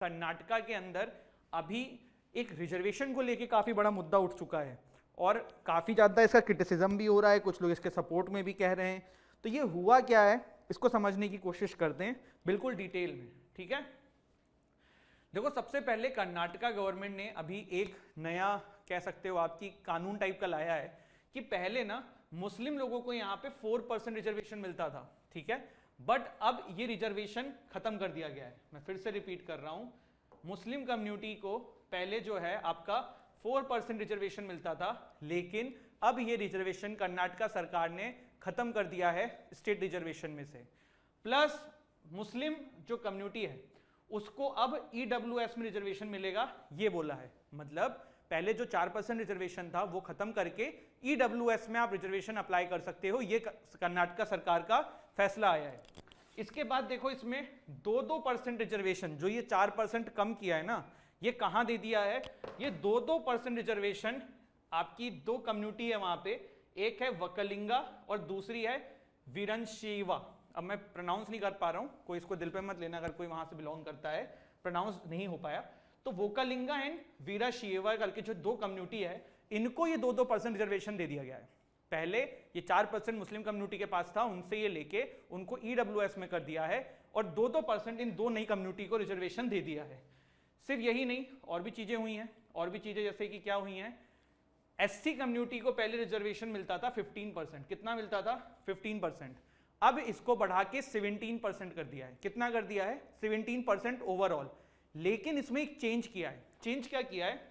कर्नाटका के अंदर अभी एक रिजर्वेशन को लेके काफी बड़ा मुद्दा उठ चुका है और काफी ज्यादा इसका क्रिटिसिज्म भी हो रहा है, कुछ लोग इसके सपोर्ट में भी कह रहे हैं। तो ये हुआ क्या है, इसको समझने की कोशिश करते हैं बिल्कुल डिटेल में, ठीक है। देखो, सबसे पहले कर्नाटका गवर्नमेंट ने अभी एक नया, कह सकते हो आपकी कानून टाइप का लाया है कि पहले ना मुस्लिम लोगों को यहाँ पे 4% रिजर्वेशन मिलता था, ठीक है, बट अब ये रिजर्वेशन खत्म कर दिया गया है। मैं फिर से रिपीट कर रहा हूं, मुस्लिम कम्युनिटी को पहले जो है आपका 4% रिजर्वेशन मिलता था, लेकिन अब ये रिजर्वेशन कर्नाटका सरकार ने खत्म कर दिया है स्टेट रिजर्वेशन में से। प्लस मुस्लिम जो कम्युनिटी है उसको अब EWS में रिजर्वेशन मिलेगा, ये बोला है। मतलब पहले जो 4% रिजर्वेशन था वो खत्म करके EWS में आप रिजर्वेशन अप्लाई कर सकते हो, ये कर्नाटका सरकार का फैसला आया है। इसके बाद देखो, इसमें 2% रिजर्वेशन जो ये 4% कम किया है ना, ये कहां दे दिया है, ये 2% रिजर्वेशन आपकी दो कम्युनिटी है वहां पे, एक है वकलिंगा और दूसरी है वीरनशिवा। अब मैं प्रोनाउंस नहीं कर पा रहा हूं, कोई इसको दिल पे मत लेना अगर कोई वहां से बिलोंग करता है, प्रोनाउंस नहीं हो पाया। तो वोकालिंगा एंड वीराशिवा करके जो दो कम्युनिटी है, इनको ये 2% रिजर्वेशन दे दिया गया है। पहले ये 4% मुस्लिम कम्युनिटी के पास था, उनसे ये लेके उनको EWS में कर दिया है और 2% इन दो नई कम्युनिटी को रिजर्वेशन दे दिया है। सिर्फ यही नहीं, और भी चीजें हुई हैं, और भी चीजें जैसे कि क्या हुई हैं, SC कम्युनिटी को पहले रिजर्वेशन मिलता था 15%, कितना मिलता था 15%, अब इसको बढ़ा के 17% कर दिया है। कितना कर दिया है 17% ओवरऑल। लेकिन इसमें एक चेंज किया है। चेंज क्या किया है,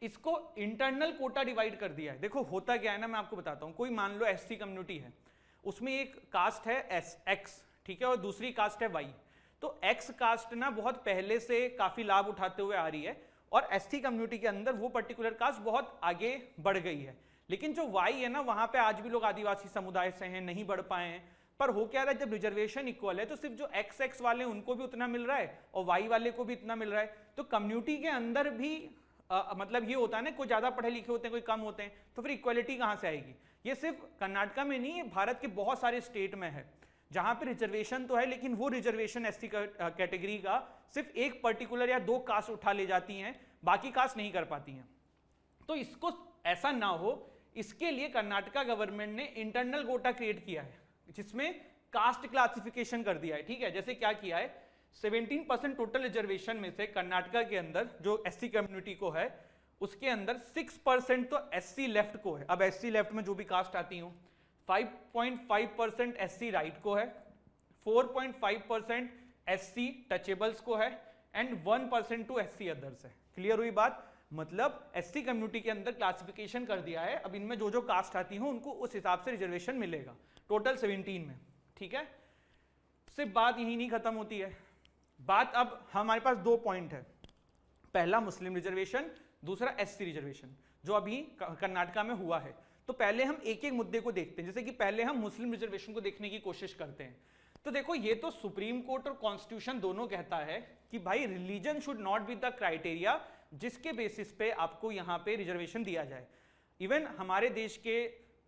इसको इंटरनल कोटा डिवाइड कर दिया है। देखो होता क्या है ना, मैं आपको बताता हूं। कोई मान लो SC कम्युनिटी है, उसमें एक कास्ट है X, ठीक है, और दूसरी कास्ट है Y। तो X कास्ट ना बहुत पहले से काफी लाभ उठाते हुए आ रही है और SC कम्युनिटी के अंदर वो पर्टिकुलर कास्ट बहुत आगे बढ़ गई है। लेकिन जो Y है ना, वहां पे आज भी लोग आदिवासी समुदाय से हैं, नहीं बढ़ पाए हैं। पर हो क्या रहा है, जब रिजर्वेशन इक्वल है तो सिर्फ जो XX वाले उनको भी उतना मिल रहा है और Y वाले को भी इतना मिल रहा है। तो कम्युनिटी के अंदर भी मतलब ये होता है ना, कोई ज्यादा पढ़े लिखे होते हैं, कोई कम होते हैं, तो फिर इक्वालिटी कहां से आएगी। ये सिर्फ कर्नाटका में नहीं, भारत के बहुत सारे स्टेट में है जहां पे रिजर्वेशन तो है, लेकिन वो रिजर्वेशन SC कैटेगरी का सिर्फ एक पर्टिकुलर या दो कास्ट उठा ले जाती हैं, बाकी कास्ट नहीं कर पाती हैं। तो इसको ऐसा ना हो, इसके लिए कर्नाटका गवर्नमेंट ने इंटरनल कोटा क्रिएट किया है, जिसमें कास्ट क्लासिफिकेशन कर दिया है, ठीक है। जैसे क्या किया है, 17% टोटल रिजर्वेशन में से कर्नाटका के अंदर जो SC कम्युनिटी को है, उसके अंदर 6% तो SC लेफ्ट को है। अब SC लेफ्ट में जो भी कास्ट आती हूं, 5.5% SC राइट को है, 4.5% SC टचेबल्स को है एंड 1% टू SC अदर्स है। क्लियर हुई बात। मतलब SC कम्युनिटी के अंदर क्लासिफिकेशन कर दिया है, अब इनमें जो जो कास्ट आती हो उनको उस हिसाब से रिजर्वेशन मिलेगा, टोटल 17 में, ठीक है। सिर्फ बात यही नहीं खत्म होती है, बात अब हमारे पास 2 पॉइंट है, पहला मुस्लिम रिजर्वेशन, दूसरा SC रिजर्वेशन, जो अभी कर्नाटका में हुआ है। तो पहले हम एक एक मुद्दे को देखते हैं। जैसे कि पहले हम मुस्लिम रिजर्वेशन को देखने की कोशिश करते हैं। तो देखो, ये तो सुप्रीम कोर्ट और कॉन्स्टिट्यूशन दोनों कहता है कि भाई religion should not be the criteria जिसके बेसिस पे आपको यहाँ पे रिजर्वेशन दिया जाए। इवन हमारे देश के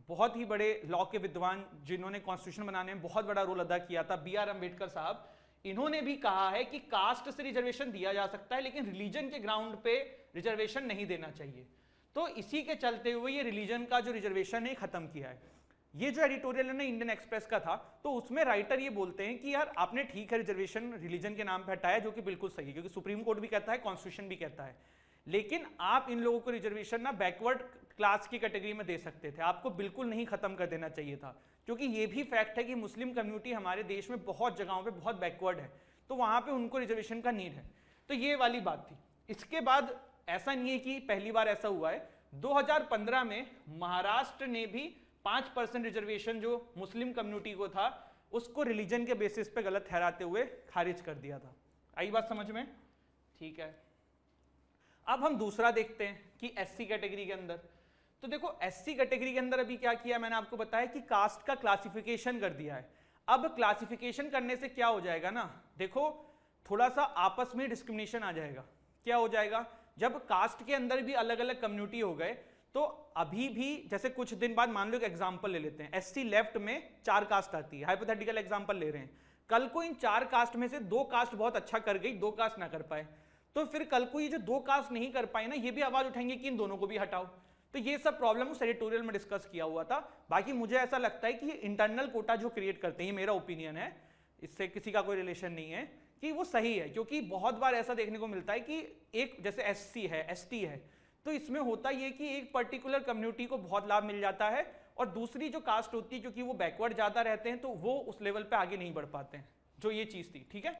बहुत ही बड़े लॉ के विद्वान जिन्होंने कॉन्स्टिट्यूशन बनाने में बहुत बड़ा रोल अदा किया था, BR अम्बेडकर साहब, इन्होंने भी कहा है कि कास्ट से रिजर्वेशन दिया जा सकता है, लेकिन रिलीजन के ग्राउंड पे रिजर्वेशन नहीं देना चाहिए। तो इसी के चलते हुए ये रिलीजन का जो रिजर्वेशन है खत्म किया है। ये जो एडिटोरियल है ना इंडियन एक्सप्रेस का था, तो उसमें राइटर ये बोलते हैं कि यार आपने ठीक है रिजर्वेशन रिलीजन के नाम पे हटाया, जो कि बिल्कुल सही है, क्योंकि सुप्रीम कोर्ट भी कहता है, कॉन्स्टिट्यूशन भी कहता है, लेकिन आप इन लोगों को रिजर्वेशन ना बैकवर्ड क्लास की कैटेगरी में दे सकते थे, आपको बिल्कुल नहीं खत्म कर देना चाहिए था। क्योंकि ये भी फैक्ट है कि मुस्लिम कम्युनिटी हमारे देश में बहुत जगहों पे बहुत बैकवर्ड है, तो वहां पे उनको रिजर्वेशन का नीड है। तो ये वाली बात थी। इसके बाद ऐसा नहीं है कि पहली बार ऐसा हुआ है, 2015 में महाराष्ट्र ने भी 5% रिजर्वेशन जो मुस्लिम कम्युनिटी को था उसको रिलीजन के बेसिस पे गलत ठहराते हुए खारिज कर दिया था। आई बात समझ में, ठीक है। अब हम दूसरा देखते हैं कि SC कैटेगरी के अंदर। तो देखो SC कैटेगरी के अंदर अभी क्या किया, मैंने आपको बताया कि कास्ट का क्लासिफिकेशन कर दिया है। अब क्लासिफिकेशन करने से क्या हो जाएगा ना, देखो थोड़ा सा आपस में डिस्क्रिमिनेशन आ जाएगा। क्या हो जाएगा, जब कास्ट के अंदर भी अलग अलग कम्युनिटी हो गए, तो अभी भी जैसे कुछ दिन बाद मान लो एक एग्जांपल ले लेते हैं, SC लेफ्ट में 4 कास्ट आती है, हाइपोथेटिकल एग्जांपल ले रहे हैं, कल को इन 4 कास्ट में से 2 कास्ट बहुत अच्छा कर गई, 2 कास्ट ना कर पाए, तो फिर कल को ये जो 2 कास्ट नहीं कर पाए ना, ये भी आवाज उठाएंगे कि इन दोनों को भी हटाओ। तो ये सब प्रॉब्लम उस एडिटोरियल में डिस्कस किया हुआ था। बाकी मुझे ऐसा लगता है कि ये इंटरनल कोटा जो क्रिएट करते हैं, ये मेरा ओपिनियन है, इससे किसी का कोई रिलेशन नहीं है, कि वो सही है। क्योंकि बहुत बार ऐसा देखने को मिलता है कि एक जैसे एससी है, एसटी है, तो इसमें होता ये कि एक पर्टिकुलर कम्युनिटी को बहुत लाभ मिल जाता है और दूसरी जो कास्ट होती है, क्योंकि वो बैकवर्ड ज्यादा रहते हैं, तो वो उस लेवल पे आगे नहीं बढ़ पाते हैं। जो ये चीज थी, ठीक है।